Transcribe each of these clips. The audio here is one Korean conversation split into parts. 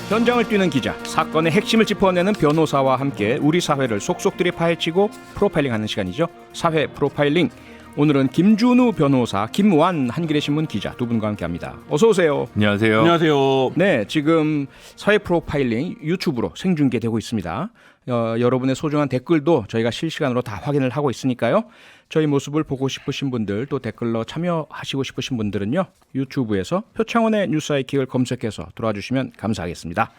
현장을 뛰는 기자, 사건의 핵심을 짚어내는 변호사와 함께 우리 사회를 속속들이 파헤치고 프로파일링하는 시간이죠. 사회 프로파일링. 오늘은 김준우 변호사, 김완 한겨레신문 기자 두 분과 함께합니다. 어서 오세요. 안녕하세요. 안녕하세요. 네, 지금 사회 프로파일링 유튜브로 생중계되고 있습니다. 여러분의 소중한 댓글도 저희가 실시간으로 다 확인을 하고 있으니까요. 저희 모습을 보고 싶으신 분들, 또 댓글로 참여하시고 싶으신 분들은요, 유튜브에서 표창원의 뉴스아이킥을 검색해서 들어와 주시면 감사하겠습니다.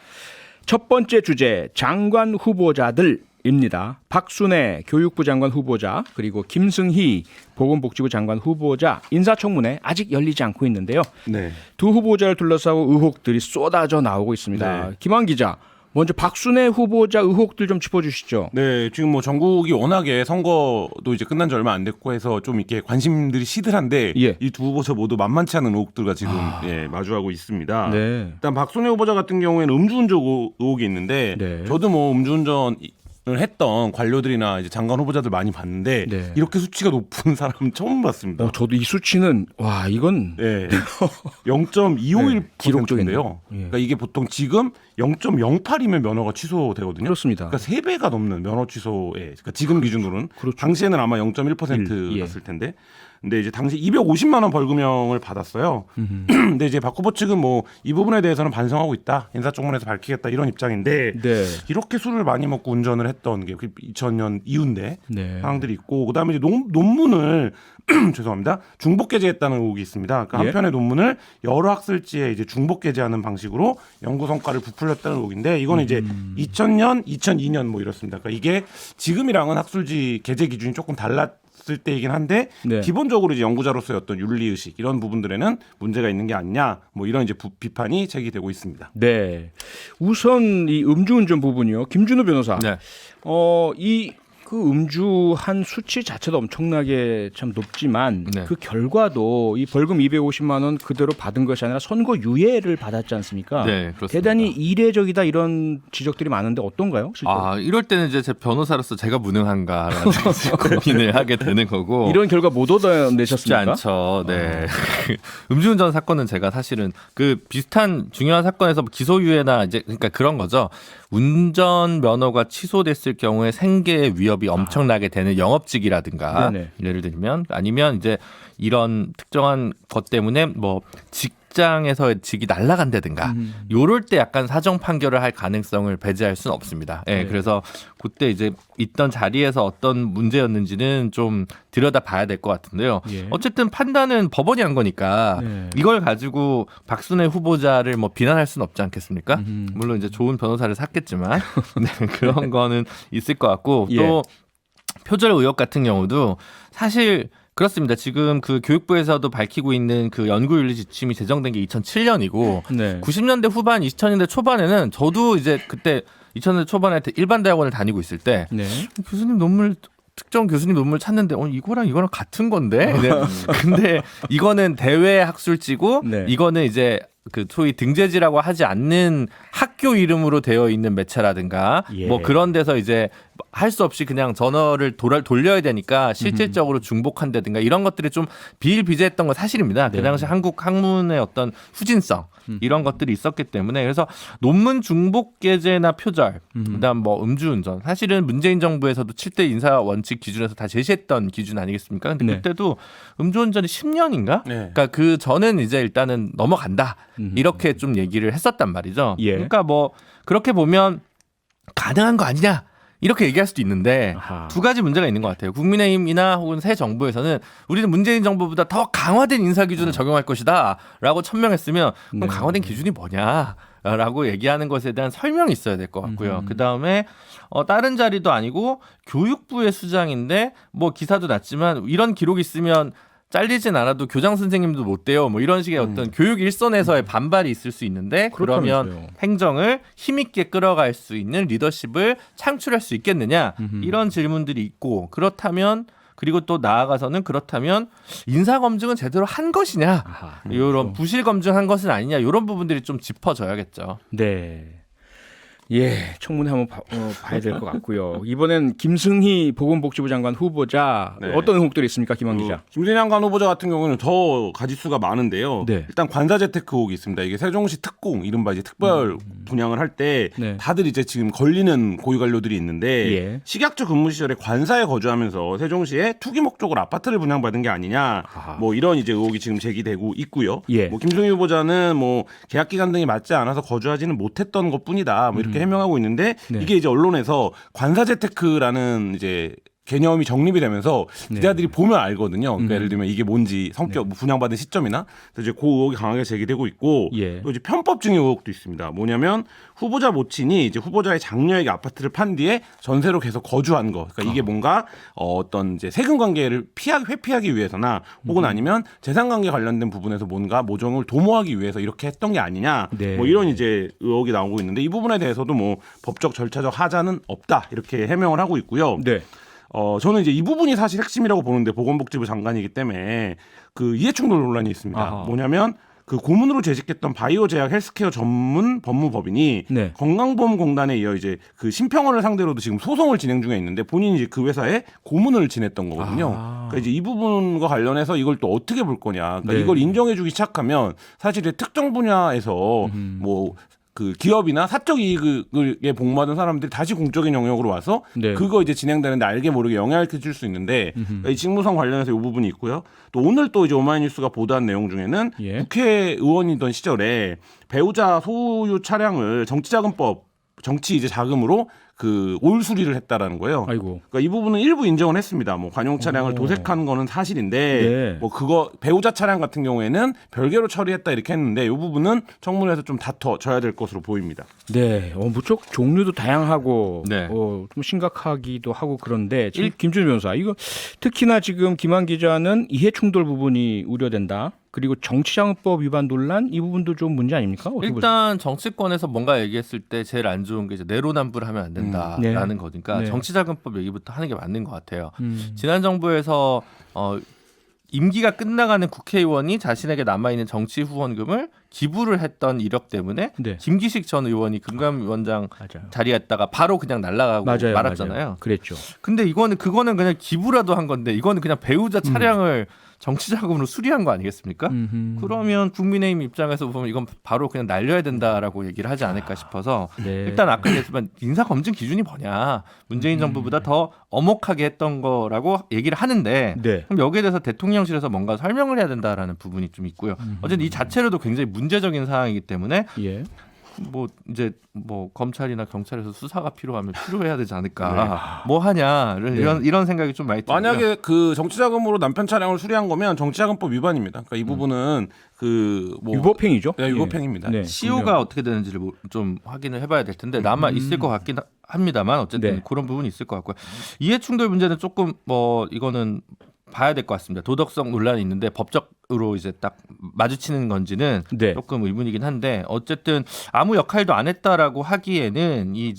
첫 번째 주제, 장관 후보자들입니다. 박순애 교육부 장관 후보자, 그리고 김승희 보건복지부 장관 후보자 인사청문회 아직 열리지 않고 있는데요. 네. 두 후보자를 둘러싸고 의혹들이 쏟아져 나오고 있습니다. 네. 김한 기자, 먼저 박순애 후보자 의혹들 좀 짚어주시죠. 네, 지금 뭐 전국이 워낙에 선거도 이제 끝난 지 얼마 안 됐고 해서 좀 이렇게 관심들이 시들한데 예. 이 두 후보자 모두 만만치 않은 의혹들과 지금 마주하고 있습니다. 네. 일단 박순애 후보자 같은 경우에는 음주운전 의혹이 있는데 네. 저도 뭐 음주운전을 했던 관료들이나 이제 장관 후보자들 많이 봤는데 네. 이렇게 수치가 높은 사람 처음 봤습니다. 저도 이 수치는 이건 네. 0.251%인데요. 기록적인데요. 예. 그러니까 이게 보통 지금 0.08이면 면허가 취소되거든요. 그렇습니다. 그러니까 3배가 넘는 면허 취소에, 그러니까 지금 기준으로는 그렇죠. 당시에는 아마 0.1%였을 텐데, 근데 이제 당시 250만 원 벌금형을 받았어요. 근데 이제 박 후보 측은 뭐 이 부분에 대해서는 반성하고 있다, 인사청문회에서 밝히겠다 이런 입장인데, 네. 이렇게 술을 많이 먹고 운전을 했던 게 2000년 이후인데 네. 상황들이 있고, 그다음에 이제 논문을 죄송합니다, 중복 게재했다는 의혹이 있습니다. 그러니까 한 예? 편의 논문을 여러 학술지에 이제 중복 게재하는 방식으로 연구 성과를 부풀렸다는 의혹인데, 이거는 이제 2000년, 2002년 뭐 이렇습니다. 그러니까 이게 지금이랑은 학술지 게재 기준이 조금 달랐을 때이긴 한데, 네. 기본적으로 이제 연구자로서의 어떤 윤리 의식 이런 부분들에는 문제가 있는 게 아니냐, 뭐 이런 이제 비판이 제기되고 있습니다. 네. 우선 이 음주운전 부분이요. 김준우 변호사. 네. 그 음주한 수치 자체도 엄청나게 참 높지만 네. 그 결과도 이 벌금 250만 원 그대로 받은 것이 아니라 선고 유예를 받았지 않습니까? 네, 그렇습니다. 대단히 이례적이다 이런 지적들이 많은데 어떤가요? 실제로? 이럴 때는 이제 제 변호사로서 제가 무능한가라는 고민을 하게 되는 거고. 이런 결과 못 쉽지 얻어내셨습니까? 않죠. 네. 음주운전 사건은 제가 사실은 그 비슷한 중요한 사건에서 기소유예나 이제 그러니까 그런 거죠. 운전 면허가 취소됐을 경우에 생계의 위협이 엄청나게 되는 영업직이라든가 네네. 예를 들면 아니면 이제 이런 특정한 것 때문에 뭐 직장에서의 직이 날아간다든가 요럴 때 약간 사정 판결을 할 가능성을 배제할 수는 없습니다. 예, 네. 그래서 그때 이제 있던 자리에서 어떤 문제였는지는 좀 들여다 봐야 될 것 같은데요. 예. 어쨌든 판단은 법원이 한 거니까 네. 이걸 가지고 박순애 후보자를 뭐 비난할 수는 없지 않겠습니까? 물론 이제 좋은 변호사를 샀겠지만 네, 그런 거는 있을 것 같고, 예. 또 표절 의혹 같은 경우도 사실 그렇습니다. 지금 그 교육부에서도 밝히고 있는 그 연구윤리 지침이 제정된 게 2007년이고 네. 90년대 후반, 2000년대 초반에는 저도 이제 그때 2000년대 초반에 일반 대학원을 다니고 있을 때 네. 교수님 논문 특정 교수님 논문을 찾는데 이거랑 같은 건데. 네. 근데 이거는 대외 학술지고 네. 이거는 이제 그 소위 등재지라고 하지 않는 학교 이름으로 되어 있는 매체라든가 예. 뭐 그런 데서 이제 할 수 없이 그냥 전어를 돌려야 되니까 실질적으로 중복한다든가 이런 것들이 좀 비일비재했던 건 사실입니다. 네. 그 당시 한국 학문의 어떤 후진성 이런 것들이 있었기 때문에, 그래서 논문 중복 게재나 표절, 그다음 뭐 음주운전, 사실은 문재인 정부에서도 7대 인사 원칙 기준에서 다 제시했던 기준 아니겠습니까? 근데 네. 그때도 음주운전이 10년인가? 네. 그러니까 그 전엔 이제 일단은 넘어간다 이렇게 좀 얘기를 했었단 말이죠. 예. 그러니까 뭐 그렇게 보면 가능한 거 아니냐? 이렇게 얘기할 수도 있는데 아하. 두 가지 문제가 있는 것 같아요. 국민의힘이나 혹은 새 정부에서는 우리는 문재인 정부보다 더 강화된 인사 기준을 적용할 것이다 라고 천명했으면 그럼 네. 강화된 기준이 뭐냐 라고 얘기하는 것에 대한 설명이 있어야 될 것 같고요. 그다음에 다른 자리도 아니고 교육부의 수장인데 뭐 기사도 났지만 이런 기록이 있으면 잘리진 않아도 교장 선생님도 못 돼요. 뭐 이런 식의 어떤 교육 일선에서의 반발이 있을 수 있는데, 그러면 그렇다면서요. 행정을 힘있게 끌어갈 수 있는 리더십을 창출할 수 있겠느냐, 이런 질문들이 있고, 그렇다면 그리고 또 나아가서는 그렇다면 인사검증은 제대로 한 것이냐, 아하. 이런 부실 검증한 것은 아니냐, 이런 부분들이 좀 짚어져야겠죠. 네. 예, 청문회 한번 봐야 될 것 같고요. 이번엔 김승희 보건복지부 장관 후보자 네. 어떤 의혹들이 있습니까, 김한 기자? 김진애 장관 후보자 같은 경우는 더 가지수가 많은데요. 네. 일단 관사 재테크 의혹이 있습니다. 이게 세종시 특공 이른바 이제 특별 분양을 할 때 네. 다들 이제 지금 걸리는 고위 관료들이 있는데 예. 식약처 근무 시절에 관사에 거주하면서 세종시에 투기 목적으로 아파트를 분양받은 게 아니냐. 뭐 이런 이제 의혹이 지금 제기되고 있고요. 예. 뭐 김승희 후보자는 뭐 계약 기간 등이 맞지 않아서 거주하지는 못했던 것뿐이다. 뭐 이렇게 해명하고 있는데 네. 이게 이제 언론에서 관사 재테크라는 이제 개념이 정립이 되면서 기자들이 보면 알거든요. 그러니까 예를 들면 이게 뭔지 성격, 뭐 분양받은 시점이나 그래서 이제 그 의혹이 강하게 제기되고 있고 예. 또 이제 편법 증여 의혹도 있습니다. 뭐냐면 후보자 모친이 이제 후보자의 장녀에게 아파트를 판 뒤에 전세로 계속 거주한 거. 그러니까 이게 뭔가 어떤 이제 세금 관계를 회피하기 위해서나 혹은 아니면 재산 관계 관련된 부분에서 뭔가 모종을 도모하기 위해서 이렇게 했던 게 아니냐. 네. 뭐 이런 이제 의혹이 나오고 있는데 이 부분에 대해서도 뭐 법적 절차적 하자는 없다 이렇게 해명을 하고 있고요. 네. 저는 이제 이 부분이 사실 핵심이라고 보는데 보건복지부 장관이기 때문에 그 이해충돌 논란이 있습니다. 아하. 뭐냐면 그 고문으로 재직했던 바이오 제약 헬스케어 전문 법무법인이 네. 건강보험공단에 이어 이제 그 심평원을 상대로도 지금 소송을 진행 중에 있는데 본인이 이제 그 회사에 고문을 지냈던 거거든요. 아. 그러니까 이제 이 부분과 관련해서 이걸 또 어떻게 볼 거냐. 그러니까 네. 이걸 인정해주기 시작하면 사실 특정 분야에서 뭐 그 기업이나 사적 이익에 복무하던 사람들이 다시 공적인 영역으로 와서 네. 그거 이제 진행되는데 알게 모르게 영향을 끼칠 수 있는데 이 직무상 관련해서 이 부분이 있고요. 또 오늘 또 이제 오마이뉴스가 보도한 내용 중에는 예. 국회의원이던 시절에 배우자 소유 차량을 정치 이제 자금으로 그 올 수리를 했다라는 거예요. 아이고. 그러니까 이 부분은 일부 인정을 했습니다. 뭐 관용 차량을 도색한 거는 사실인데 네. 뭐 그거 배우자 차량 같은 경우에는 별개로 처리했다 이렇게 했는데 이 부분은 청문회에서 좀 다퉈져야 될 것으로 보입니다. 네, 무척 종류도 다양하고 네. 좀 심각하기도 하고 그런데 지금 김준일 변호사 이거 특히나 지금 김한 기자는 이해충돌 부분이 우려된다. 그리고 정치자금법 위반 논란 이 부분도 좀 문제 아닙니까? 어떻게 보세요? 일단 정치권에서 뭔가 얘기했을 때 제일 안 좋은 게 이제 내로남불하면 안 된다라는 네. 거니까 네. 정치자금법 얘기부터 하는 게 맞는 것 같아요. 음. 지난 정부에서 임기가 끝나가는 국회의원이 자신에게 남아있는 정치 후원금을 기부를 했던 이력 때문에 네. 김기식 전 의원이 금감위원장 맞아요. 자리에 있다가 바로 그냥 날아가고 맞아요, 말았잖아요. 맞아요. 그랬죠. 근데 그거는 그냥 기부라도 한 건데 이거는 그냥 배우자 차량을 정치자금으로 수리한 거 아니겠습니까? 음흠. 그러면 국민의힘 입장에서 보면 이건 바로 그냥 날려야 된다라고 얘기를 하지 않을까 싶어서 네. 일단 아까 얘기했지만 인사검증 기준이 뭐냐 문재인 정부보다 더 엄혹하게 했던 거라고 얘기를 하는데 네. 그럼 여기에 대해서 대통령실에서 뭔가 설명을 해야 된다라는 부분이 좀 있고요. 어쨌든 이 자체로도 굉장히 문제적인 사항이기 때문에 예. 뭐 이제 뭐 검찰이나 경찰에서 수사가 필요하면 필요해야 되지 않을까 뭐 하냐 이런 생각이 좀 많이 들고요. 만약에 그 정치자금으로 남편 차량을 수리한 거면 정치자금법 위반입니다. 그러니까 이 부분은 그뭐 유법행위죠. 네, 유법행위입니다. 네. 시효가 어떻게 되는지를 좀 확인을 해봐야 될 텐데 남아 있을 것 같긴 합니다만 어쨌든 네. 그런 부분이 있을 것 같고요. 이해충돌 문제는 조금 뭐 이거는 봐야 될 것 같습니다. 도덕성 논란이 있는데 법적으로 이제 딱 마주치는 건지는 네. 조금 의문이긴 한데 어쨌든 아무 역할도 안 했다라고 하기에는 이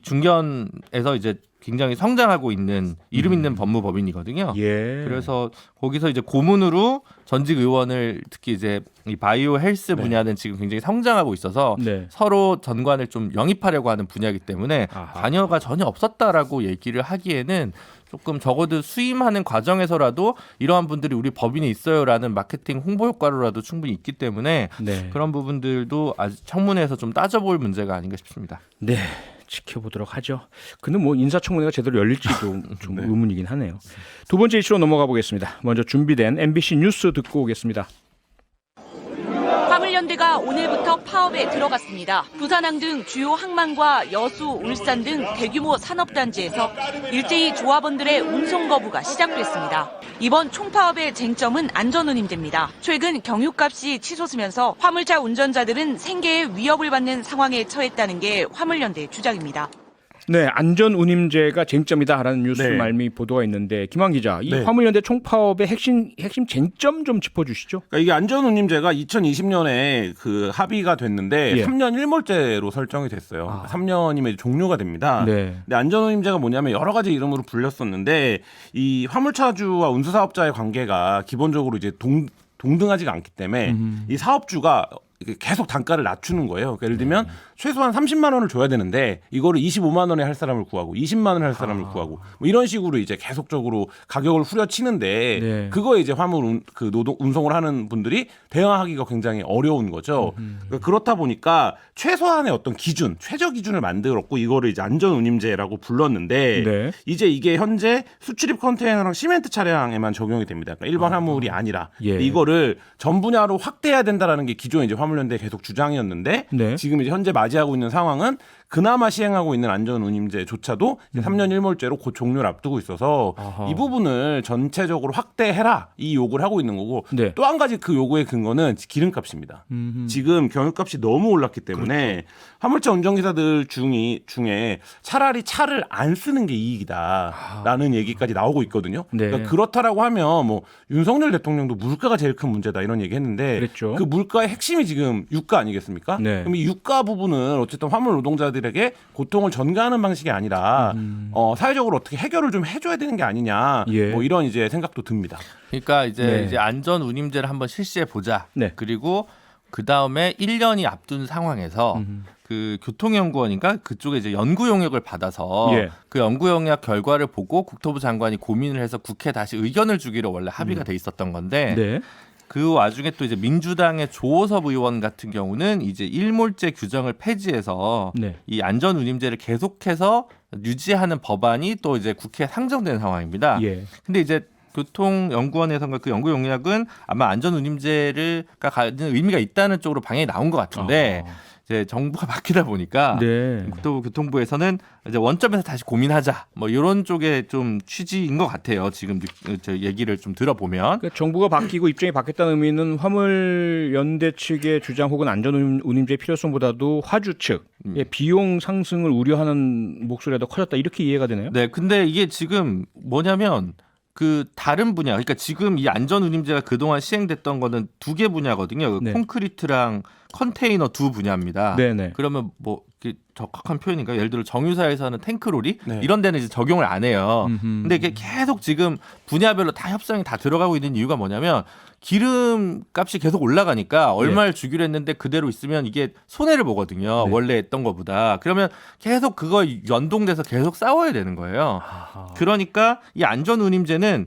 중견에서 이제 굉장히 성장하고 있는 이름 있는 법무법인이거든요. 예. 그래서 거기서 이제 고문으로 전직 의원을 특히 이제 이 바이오 헬스 분야는 지금 굉장히 성장하고 있어서 네. 서로 전관을 좀 영입하려고 하는 분야이기 때문에 아하. 관여가 전혀 없었다라고 얘기를 하기에는 조금 적어도 수임하는 과정에서라도 이러한 분들이 우리 법인에 있어요라는 마케팅 홍보 효과로라도 충분히 있기 때문에 네. 그런 부분들도 아직 청문회에서 좀 따져볼 문제가 아닌가 싶습니다. 네. 지켜보도록 하죠. 근데 뭐 인사청문회가 제대로 열릴지도 좀 의문이긴 하네요. 두 번째 이슈로 넘어가 보겠습니다. 먼저 준비된 MBC 뉴스 듣고 오겠습니다. 화물연대가 오늘부터 파업에 들어갔습니다. 부산항 등 주요 항만과 여수, 울산 등 대규모 산업단지에서 일제히 조합원들의 운송 거부가 시작됐습니다. 이번 총파업의 쟁점은 안전운임제입니다. 최근 경유값이 치솟으면서 화물차 운전자들은 생계에 위협을 받는 상황에 처했다는 게 화물연대의 주장입니다. 네, 안전운임제가 쟁점이다라는 뉴스 네. 말미 보도가 있는데 김한 기자, 이 네. 화물연대 총파업의 핵심 쟁점 좀 짚어주시죠. 그러니까 이게 안전운임제가 2020년에 그 합의가 됐는데 예. 3년 1몰제로 설정이 됐어요. 3년이면 종료가 됩니다. 네. 근데 안전운임제가 뭐냐면 여러 가지 이름으로 불렸었는데 이 화물차주와 운수사업자의 관계가 기본적으로 이제 동등하지가 않기 때문에 이 사업주가 계속 단가를 낮추는 거예요. 그러니까 예를 들면 최소한 30만 원을 줘야 되는데 이거를 25만 원에 할 사람을 구하고 20만 원에 할 사람을 구하고 뭐 이런 식으로 이제 계속적으로 가격을 후려치는데 네. 그거에 이제 화물 노동 운송을 하는 분들이 대응하기가 굉장히 어려운 거죠. 그러니까 그렇다 보니까 최소한의 어떤 기준, 최저 기준을 만들었고 이거를 이제 안전운임제라고 불렀는데 네. 이제 이게 현재 수출입 컨테이너랑 시멘트 차량에만 적용이 됩니다. 그러니까 일반 화물이 아니라 예. 이거를 전 분야로 확대해야 된다라는 게 기존에 이제 화물연대 계속 주장이었는데 네. 지금 이제 현재 맞이하고 있는 상황은 그나마 시행하고 있는 안전운임제조차도 이제 3년 1몰제로 곧 종료를 앞두고 있어서 아하. 이 부분을 전체적으로 확대해라 이 요구를 하고 있는 거고 네. 또 한 가지 그 요구의 근거는 기름값입니다. 지금 경유값이 너무 올랐기 때문에 그렇죠. 화물차 운전기사들 중에 차라리 차를 안 쓰는 게 이익이다라는 얘기까지 나오고 있거든요. 네. 그러니까 그렇다라고 하면 뭐 윤석열 대통령도 물가가 제일 큰 문제다 이런 얘기했는데 그랬죠. 그 물가의 핵심이 지금 유가 아니겠습니까? 네. 그럼 이 유가 부분은 어쨌든 화물 노동자들에게 고통을 전가하는 방식이 아니라 사회적으로 어떻게 해결을 좀 해줘야 되는 게 아니냐 예. 뭐 이런 이제 생각도 듭니다. 그러니까 이제, 네. 이제 안전 운임제를 한번 실시해 보자. 네. 그리고 그 다음에 1년이 앞둔 상황에서 그 교통연구원인가 그쪽에 이제 연구 용역을 받아서 예. 그 연구 용역 결과를 보고 국토부 장관이 고민을 해서 국회에 다시 의견을 주기로 원래 합의가 돼 있었던 건데 네. 그 와중에 또 이제 민주당의 조호섭 의원 같은 경우는 이제 일몰제 규정을 폐지해서 네. 이 안전운임제를 계속해서 유지하는 법안이 또 이제 국회에 상정된 상황입니다. 예. 근데 이제 교통연구원에서가 그 연구 용역은 아마 안전운임제가 가지는 의미가 있다는 쪽으로 방향이 나온 것 같은데 이제 정부가 바뀌다 보니까 네. 국토부 교통부에서는 이제 원점에서 다시 고민하자 뭐 이런 쪽에 좀 취지인 것 같아요. 지금 저 얘기를 좀 들어보면. 그러니까 정부가 바뀌고 입장이 바뀌었다는 의미는 화물연대 측의 주장 혹은 안전운임제의 필요성보다도 화주 측의 비용 상승을 우려하는 목소리가 더 커졌다 이렇게 이해가 되나요? 네, 근데 이게 지금 뭐냐면 그 다른 분야, 그러니까 지금 이 안전운임제가 그동안 시행됐던 거는 두 개 분야거든요. 그 네. 콘크리트랑 컨테이너 두 분야입니다. 네네. 그러면 뭐 이게 적합한 표현인가요? 예를 들어 정유사에서 하는 탱크로리 네. 이런 데는 이제 적용을 안 해요. 근데 이게 계속 지금 분야별로 다 협상이 다 들어가고 있는 이유가 뭐냐면 기름값이 계속 올라가니까 얼마를 주기로 했는데 그대로 있으면 이게 손해를 보거든요. 네. 원래 했던 것보다. 그러면 계속 그거 연동돼서 계속 싸워야 되는 거예요. 그러니까 이 안전운임제는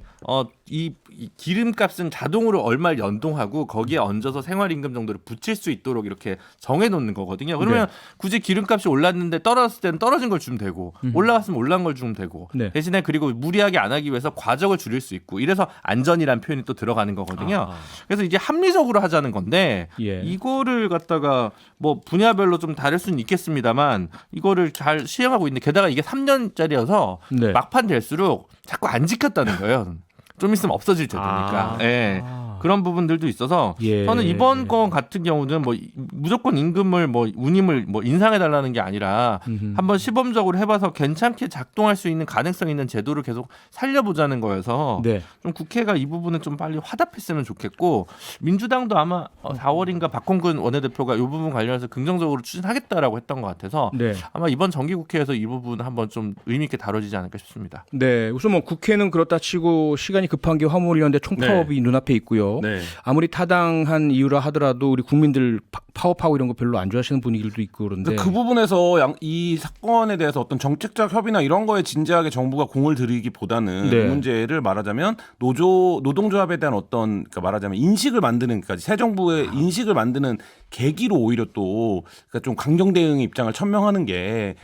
이 기름값은 자동으로 얼마를 연동하고 거기에 얹어서 생활임금 정도를 붙일 수 있도록 이렇게 정해놓는 거거든요. 그러면 굳이 기름값이 올랐는데 떨어졌을 때는 떨어진 걸 주면 되고 올라갔으면 올라간 걸 주면 되고 네. 대신에 그리고 무리하게 안 하기 위해서 과적을 줄일 수 있고 이래서 안전이라는 표현이 또 들어가는 거거든요. 그래서 이게 합리적으로 하자는 건데 예. 이거를 갖다가 뭐 분야별로 좀 다를 수는 있겠습니다만 이거를 잘 시행하고 있는데 게다가 이게 3년짜리여서 네. 막판 될수록 자꾸 안 지켰다는 거예요. 좀 있으면 없어질 테니까. 예. 그런 부분들도 있어서 예. 저는 이번 건 같은 경우는 뭐 무조건 임금을 뭐 운임을 뭐 인상해 달라는 게 아니라 한번 시범적으로 해봐서 괜찮게 작동할 수 있는 가능성 있는 제도를 계속 살려보자는 거여서 네. 좀 국회가 이 부분은 좀 빨리 화답했으면 좋겠고 민주당도 아마 4월인가 박홍근 원내대표가 이 부분 관련해서 긍정적으로 추진하겠다라고 했던 것 같아서 네. 아마 이번 정기국회에서 이 부분 한번 좀 의미 있게 다뤄지지 않을까 싶습니다. 네. 우선 뭐 국회는 그렇다 치고 시간이 급한 게 화물연대 총파업이 눈앞에 있고요. 네. 아무리 타당한 이유라 하더라도 우리 국민들 파업하고 이런 거 별로 안 좋아하시는 분위기들도 있고 그런데 그 부분에서 이 사건에 대해서 어떤 정책적 협의나 이런 거에 진지하게 정부가 공을 들이기보다는 네. 이 문제를 말하자면 노동조합에 대한 어떤 그러니까 말하자면 인식을 만드는 그러니까 새 정부의 인식을 만드는 계기로 오히려 또 그러니까 좀 강경 대응의 입장을 천명하는 게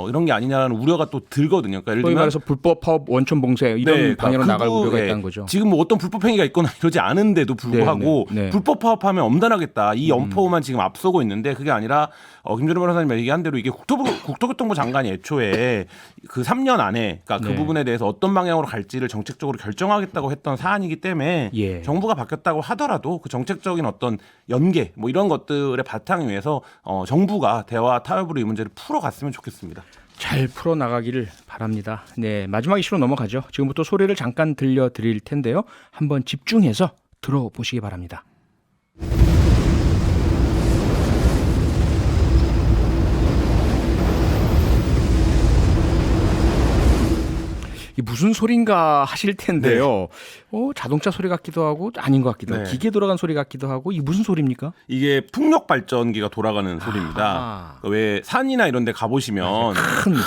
이런 게 아니냐라는 우려가 또 들거든요. 그러니까 예를 소위 들면 말해서 불법 파업 원천 봉쇄 이런 방향으로 나갈 우려가 있다는 거죠. 지금 뭐 어떤 불법 행위가 있거나 이러지 않은데도 불구하고 네, 네. 불법 파업하면 엄단하겠다 이 엄포만 지금 앞서고 있는데 그게 아니라 김준호 변호사님 얘기한 대로 이게 국토교통부 장관이 애초에 그 3년 안에 그러니까 그 네. 부분에 대해서 어떤 방향으로 갈지를 정책적으로 결정하겠다고 했던 사안이기 때문에 예. 정부가 바뀌었다고 하더라도 그 정책적인 어떤 연계 뭐 이런 것들의 바탕 위에서 정부가 대화 타협으로 이 문제를 풀어갔으면 좋겠습니다. 잘 풀어나가기를 바랍니다. 네, 마지막 이슈로 넘어가죠. 지금부터 소리를 잠깐 들려드릴 텐데요. 한번 집중해서 들어보시기 바랍니다. 이 무슨 소린가 하실 텐데요. 자동차 소리 같기도 하고 아닌 것 같기도 하고 네. 기계 돌아간 소리 같기도 하고 이 무슨 소리입니까? 이게 풍력 발전기가 돌아가는 소리입니다. 왜 산이나 이런 데 가보시면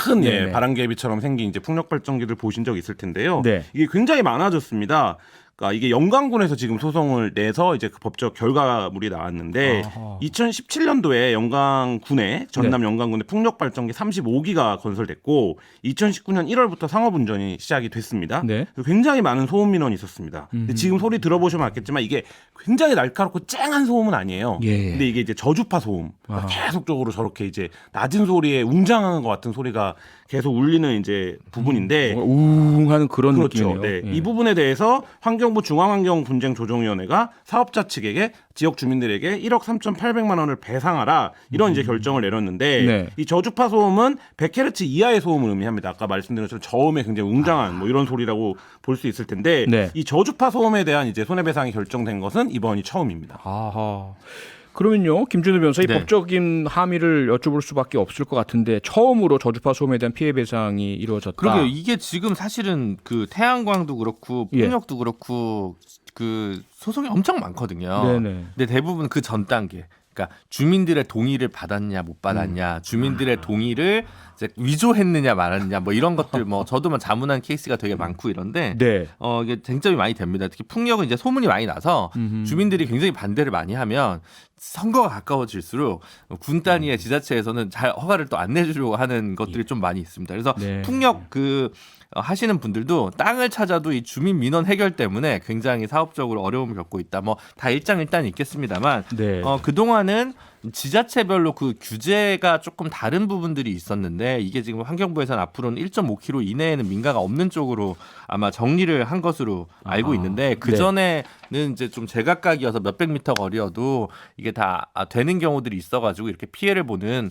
큰 네네. 바람개비처럼 생긴 이제 풍력 발전기들 보신 적 있을 텐데요. 네. 이게 굉장히 많아졌습니다. 그러니까 이게 영광군에서 지금 소송을 내서 이제 그 법적 결과물이 나왔는데 아하. 2017년도에 영광군에 전남 영광군에 풍력 발전기 35기가 건설됐고 2019년 1월부터 상업 운전이 시작이 됐습니다. 네. 굉장히 많은 소음 민원이 있었습니다. 근데 지금 소리 들어보시면 알겠지만 이게 굉장히 날카롭고 쨍한 소음은 아니에요. 예. 근데 이게 이제 저주파 소음, 그러니까 계속적으로 저렇게 이제 낮은 소리에 웅장한 것 같은 소리가 계속 울리는 이제 부분인데 우웅하는 그런 그렇죠. 느낌이네요. 네. 예. 이 부분에 대해서 환경부 중앙환경분쟁조정위원회가 사업자 측에게 지역 주민들에게 1억 3,800만 원을 배상하라 이런 이제 결정을 내렸는데 네. 이 저주파 소음은 100Hz 이하의 소음을 의미합니다. 아까 말씀드린 것처럼 저음에 굉장히 웅장한 뭐 이런 소리라고 볼 수 있을 텐데 네. 이 저주파 소음에 대한 이제 손해배상이 결정된 것은 이번이 처음입니다. 아하. 그러면요, 김준우 변호사 이 네. 법적인 함의를 여쭤볼 수밖에 없을 것 같은데 처음으로 저주파 소음에 대한 피해 배상이 이루어졌다. 그러게요. 이게 지금 사실은 그 태양광도 그렇고 예. 풍력도 그렇고 그 소송이 엄청 많거든요. 네네. 근데 대부분 그 전 단계. 그러니까 주민들의 동의를 받았냐 못 받았냐, 주민들의 동의를 이제 위조했느냐 말았느냐 뭐 이런 것들 뭐 저도 뭐 자문한 케이스가 되게 많고 이런데 네. 이게 쟁점이 많이 됩니다. 특히 풍력은 이제 소문이 많이 나서 주민들이 굉장히 반대를 많이 하면 선거가 가까워질수록 군 단위의 지자체에서는 잘 허가를 또 안 내주려고 하는 것들이 좀 많이 있습니다. 그래서 네. 풍력 하시는 분들도 땅을 찾아도 이 주민 민원 해결 때문에 굉장히 사업적으로 어려움을 겪고 있다. 뭐 다 일장일단이 있겠습니다만 네. 그동안은 지자체별로 그 규제가 조금 다른 부분들이 있었는데 이게 지금 환경부에서는 앞으로는 1.5km 이내에는 민가가 없는 쪽으로 아마 정리를 한 것으로 알고 있는데 그 전에는 이제 좀 제각각이어서 몇백 미터 거리여도 이게 다 되는 경우들이 있어가지고 이렇게 피해를 보는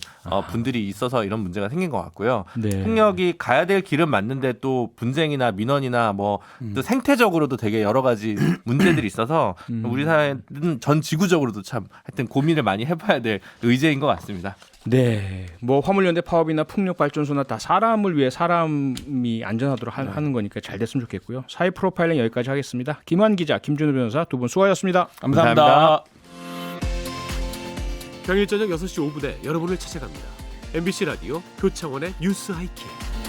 분들이 있어서 이런 문제가 생긴 것 같고요. 네. 풍력이 가야 될 길은 맞는데 또 분쟁이나 민원이나 뭐 또 생태적으로도 되게 여러 가지 문제들이 있어서 우리 사회는 전 지구적으로도 참 하여튼 고민을 많이 해봐야 될 의제인 것 같습니다. 네. 뭐 화물연대 파업이나 풍력 발전소나 다 사람을 위해 사람이 안전하도록 하는 거니까 잘 됐으면 좋겠고요. 사회 프로파일링 여기까지 하겠습니다. 김환 기자, 김준우 변호사 두 분 수고하셨습니다. 감사합니다. 평일 저녁 6시 5분에 여러분을 찾아갑니다. MBC 라디오 교창원의 뉴스 하이킥.